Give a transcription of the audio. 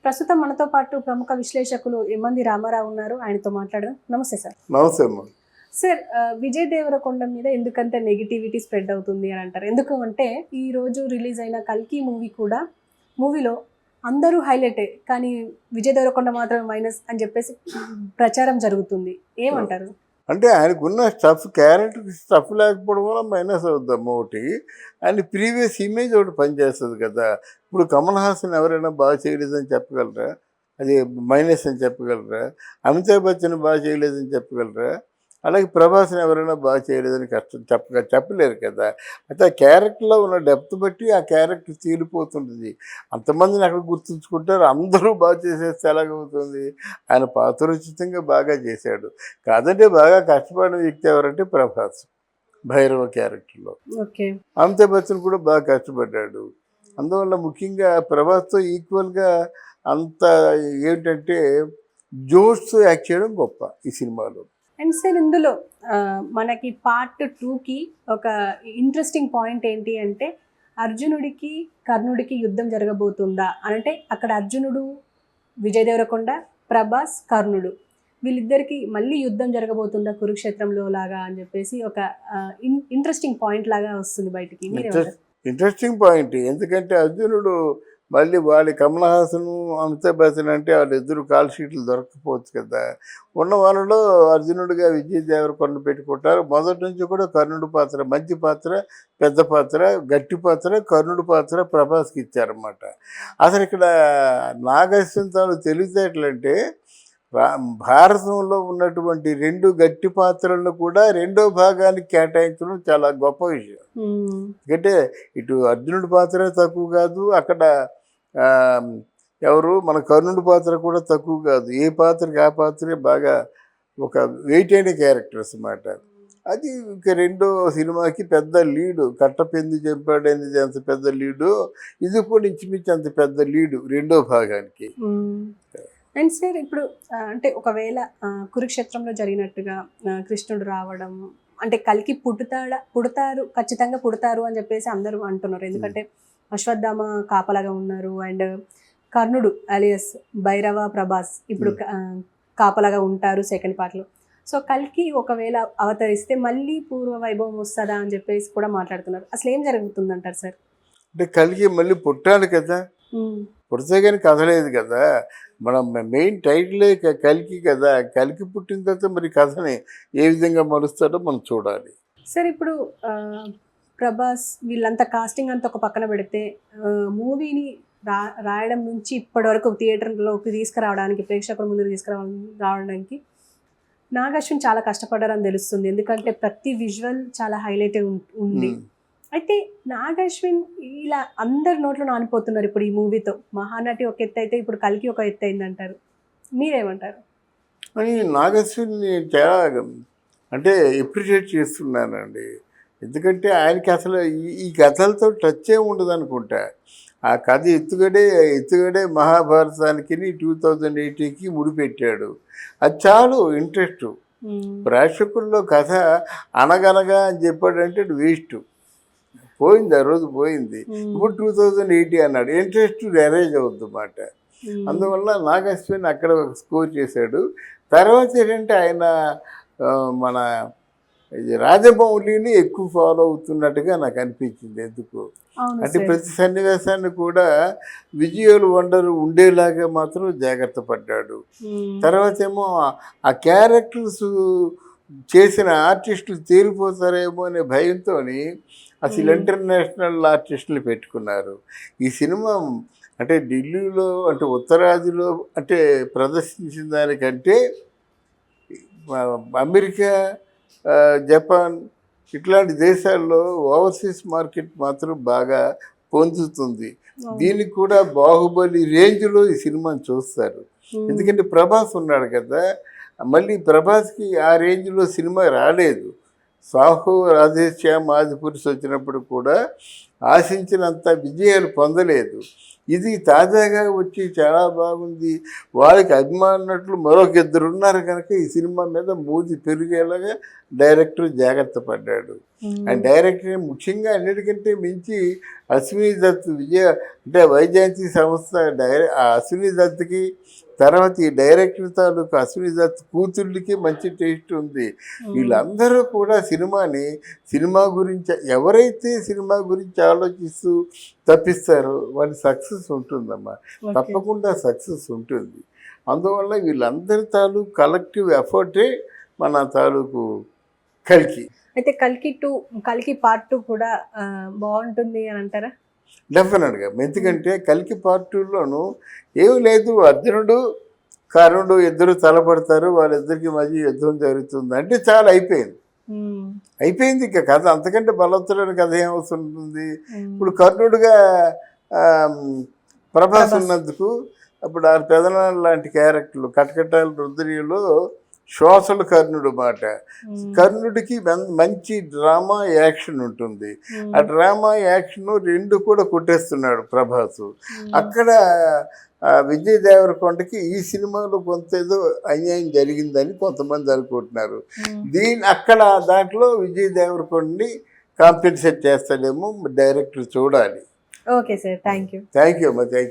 ప్రస్తుతం మనతో పాటు ప్రముఖ విశ్లేషకులు ఎమ్మంది రామారావు ఉన్నారు. ఆయనతో మాట్లాడదాం. నమస్తే సార్. నమస్తే అమ్మా. సార్, విజయ్ దేవరకొండ మీద ఎందుకంటే నెగిటివిటీ స్ప్రెడ్ అవుతుంది అని అంటారు. ఎందుకు అంటే ఈ రోజు రిలీజ్ అయిన కల్కి మూవీలో అందరూ హైలైటే, కానీ విజయ్ దేవరకొండ మాత్రమే మైనస్ అని చెప్పేసి ప్రచారం జరుగుతుంది. ఏమంటారు? అంటే ఆయనకున్న క్యారెక్టర్ స్టఫ్ లేకపోవడం వల్ల మైనస్ అవుద్దాం. ఒకటి ఆయన ప్రీవియస్ ఇమేజ్ ఒకటి పనిచేస్తుంది కదా. ఇప్పుడు కమల్ హాసన్ ఎవరైనా బాగా చేయలేదని చెప్పగలరా? అది మైనస్ అని చెప్పగలరా? అమితాబ్ బచ్చన్ బాగా చేయలేదని చెప్పగలరా? అలాగే ప్రభాస్ని ఎవరైనా బాగా చేయలేదని చెప్పలేరు కదా. అయితే ఆ క్యారెక్టర్లో ఉన్న డెప్త్ బట్టి ఆ క్యారెక్టర్ తీరిపోతుంటుంది. అంతమందిని అక్కడ గుర్తుంచుకుంటారు, అందరూ బాగా చేసేస్తే ఎలాగవుతుంది? ఆయన పాత్రోచితంగా బాగా చేశాడు. కాదంటే బాగా కష్టపడిన వ్యక్తి ఎవరంటే ప్రభాస్, భైరవ క్యారెక్టర్లో. అమితాబ్ బచ్చన్ కూడా బాగా కష్టపడ్డాడు. అందువల్ల ముఖ్యంగా ప్రభాస్తో ఈక్వల్గా అంత ఏంటంటే జోష్తో యాక్ట్ చేయడం గొప్ప ఈ సినిమాలో. అండ్ సార్, ఇందులో మనకి పార్ట్ 2కి ఒక ఇంట్రెస్టింగ్ పాయింట్ ఏంటి అంటే అర్జునుడికి కర్ణుడికి యుద్ధం జరగబోతుందా అంటే అక్కడ అర్జునుడు, విజయ్ దేవరకొండ, ప్రభాస్, కర్ణుడు వీళ్ళిద్దరికి మళ్ళీ యుద్ధం జరగబోతుందా కురుక్షేత్రంలో లాగా అని చెప్పేసి ఒక ఇంట్రెస్టింగ్ పాయింట్ లాగా వస్తుంది బయటికి. Interesting point. ఎందుకంటే అర్జునుడు మళ్ళీ వాళ్ళ కమల్ హాసన్, అమితాబ్ బచ్చన్ అంటే వాళ్ళిద్దరు కాల్ షీట్లు దొరకపోవచ్చు కదా. ఉన్న వాళ్ళలో అర్జునుడిగా విజయ్ దేవరకొండ పెట్టుకుంటారు. మొదటి నుంచి కూడా కర్ణుడి పాత్ర, మంచి పాత్ర, పెద్ద పాత్ర, గట్టి పాత్ర, కర్ణుడి పాత్ర ప్రభాస్కి ఇచ్చారన్నమాట. అసలు ఇక్కడ నాగశ్వంతాలు తెలివితేటలంటే భారతంలో ఉన్నటువంటి 2 గట్టి పాత్రలను కూడా రెండో భాగానికి కేటాయించడం చాలా గొప్ప విషయం. ఎందుకంటే ఇటు అర్జునుడి పాత్ర తక్కువ కాదు, అక్కడ ఎవరు మన కర్ణుడి పాత్ర కూడా తక్కువ కాదు. ఏ పాత్రకి ఆ పాత్రే బాగా ఒక వెయిట్ అయిన క్యారెక్టర్స్ అన్నమాట. అది ఇక రెండో సినిమాకి పెద్ద లీడు. కట్టపెంది చెంపాడేంది అంత పెద్ద లీడు, ఇది కూడా ఇంచుమించు అంత పెద్ద లీడు రెండో భాగానికి. అండ్ సార్, ఇప్పుడు అంటే ఒకవేళ కురుక్షేత్రంలో జరిగినట్టుగా కృష్ణుడు రావడం అంటే కల్కి పుడతారు, ఖచ్చితంగా పుడతారు అని చెప్పేసి అందరూ అంటున్నారు. ఎందుకంటే అశ్వత్థామ కాపలాగా ఉన్నారు, అండ్ కర్ణుడు అలియస్ భైరవ ప్రభాస్ ఇప్పుడు కాపలాగా ఉంటారు సెకండ్ పార్ట్లో. సో కల్కి ఒకవేళ అవతరిస్తే మళ్ళీ పూర్వ వైభవం వస్తుందా అని చెప్పేసి కూడా మాట్లాడుతున్నారు. అసలు ఏం జరుగుతుందంటారు సార్? అంటే కల్కి మళ్ళీ పుట్టాలి కదా, పుడితే కానీ కథ లేదు కదా. మనం మెయిన్ టైటిలే కల్కి కదా. కల్కి పుట్టిన తర్వాత మరి కథని ఏ విధంగా మలుస్తాడో మనం చూడాలి. సార్, ఇప్పుడు ప్రభాస్ వీళ్ళంతా కాస్టింగ్ అంతా ఒక పక్కన పెడితే మూవీని రాయడం నుంచి ఇప్పటి వరకు థియేటర్లోకి తీసుకురావడానికి, ప్రేక్షకుల ముందుకు తీసుకురావడానికి నాగశ్విన్ చాలా కష్టపడ్డారని తెలుస్తుంది. ఎందుకంటే ప్రతి విజువల్ చాలా హైలైట్ ఉంది. అయితే నాగశ్విన్ ఇలా అందరి నోట్లో నానిపోతున్నారు ఇప్పుడు ఈ మూవీతో. మహానటి ఒక ఎత్తు అయితే ఇప్పుడు కల్కి ఒక ఎత్తు అయిందంటారు. మీరేమంటారు? అని నాగశ్విన్ చాలా అంటే ఎప్రిషియేట్ చేస్తున్నానండి. ఎందుకంటే ఆయనకి అసలు ఈ కథలతో టచ్ ఏమి ఉండదు అనుకుంటా. ఆ కథ ఎత్తుగడే మహాభారతానికి 2080కి ముడిపెట్టాడు. అది చాలు ఇంట్రెస్ట్. ప్రేక్షకుల్లో కథ అనగనగా అని చెప్పాడంటే వేస్ట్. పోయింది, ఆ రోజు పోయింది. ఇప్పుడు 2080 అన్నాడు, ఇంట్రెస్ట్ అరేంజ్ అవుద్ది అన్నమాట. అందువల్ల నాగశ్విన్ అక్కడ స్కోర్ చేశాడు. తర్వాత ఏంటంటే ఆయన మన ఇది రాజమౌళిని ఎక్కువ ఫాలో అవుతున్నట్టుగా నాకు అనిపించింది. ఎందుకు అంటే ప్రతి సన్నివేశాన్ని కూడా విజువల్ వండర్ ఉండేలాగా మాత్రం జాగ్రత్త పడ్డాడు. తర్వాత ఏమో ఆ క్యారెక్టర్స్ చేసిన ఆర్టిస్టులు తేలిపోతారేమో అనే భయంతో అసలు ఇంటర్నేషనల్ ఆర్టిస్టులు పెట్టుకున్నారు. ఈ సినిమా అంటే ఢిల్లీలో అంటే ఉత్తరాదిలో అంటే ప్రదర్శించిన దానికంటే అమెరికా, జపాన్ ఇట్లాంటి దేశాల్లో ఓవర్సీస్ మార్కెట్ మాత్రం బాగా పొందుతుంది. దీనికి కూడా బాహుబలి రేంజ్లో ఈ సినిమాని చూస్తారు. ఎందుకంటే ప్రభాస్ ఉన్నాడు కదా. మళ్ళీ ప్రభాస్కి ఆ రేంజ్లో సినిమా రాలేదు. సాహో, రాధేశ్యామ్, ఆదిపురుష్ వచ్చినప్పుడు కూడా ఆశించినంత విజయాలు పొందలేదు. ఇది తాజాగా వచ్చి చాలా బాగుంది, వాళ్ళకి అభిమానులు మరొక 2 ఉన్నారు కనుక ఈ సినిమా మీద మూతి పెరిగేలాగా డైరెక్టర్ జాగ్రత్త పడ్డాడు. అండ్ డైరెక్టర్ ముఖ్యంగా అన్నిటికంటే మించి అశ్విని దత్ అంటే వైజయంతి సంస్థ ఆ అశ్విని దత్కి తర్వాత ఈ డైరెక్టర్ తాలూకు అశ్విని దత్ కూతుళ్ళకి మంచి టేస్ట్ ఉంది. వీళ్ళందరూ కూడా సినిమా గురించి ఎవరైతే సినిమా గురించి ఆలోచిస్తూ తప్పిస్తారో వాళ్ళ సక్సెస్ ఉంటుందమ్మా, తప్పకుండా సక్సెస్ ఉంటుంది. అందువల్ల వీళ్ళందరి తాలూకు కలెక్టివ్ ఎఫర్టే మన తాలూకు కల్కి. అయితే కల్కి పార్ట్ 2 కూడా బాగుంటుంది అని అంటారా? డెఫినెట్గా. ఎందుకంటే కల్కి పార్ట్ 2లోనూ ఏమీ లేదు, అర్జునుడు కర్ణుడు ఇద్దరు తలపడతారు, వాళ్ళిద్దరికి మధ్య యుద్ధం జరుగుతుంది అంటే చాలా అయిపోయింది ఇక కథ. అంతకంటే బలవంతులైన కథ ఏమవుతుంటుంది? ఇప్పుడు కర్ణుడుగా ప్రభాస్ ఉన్నందుకు అప్పుడు ఆ పెదనాన్న లాంటి క్యారెక్టర్లు కటకటాల రుద్రిలో శ్వాసలు కర్ణుడు మాట. కర్ణుడికి మంచి డ్రామా యాక్షన్ ఉంటుంది. ఆ డ్రామా యాక్షన్ రెండు కూడా కొట్టేస్తున్నాడు ప్రభాసు. అక్కడ విజయ్ దేవరకొండకి ఈ సినిమాలో కొంత ఏదో అన్యాయం జరిగిందని కొంతమంది అనుకుంటున్నారు. అక్కడ దాంట్లో విజయ్ దేవరకొండని కాంపెన్సేట్ చేస్తాడేమో డైరెక్టర్ చూడాలి. ఓకే సార్, థ్యాంక్ యూ అమ్మా.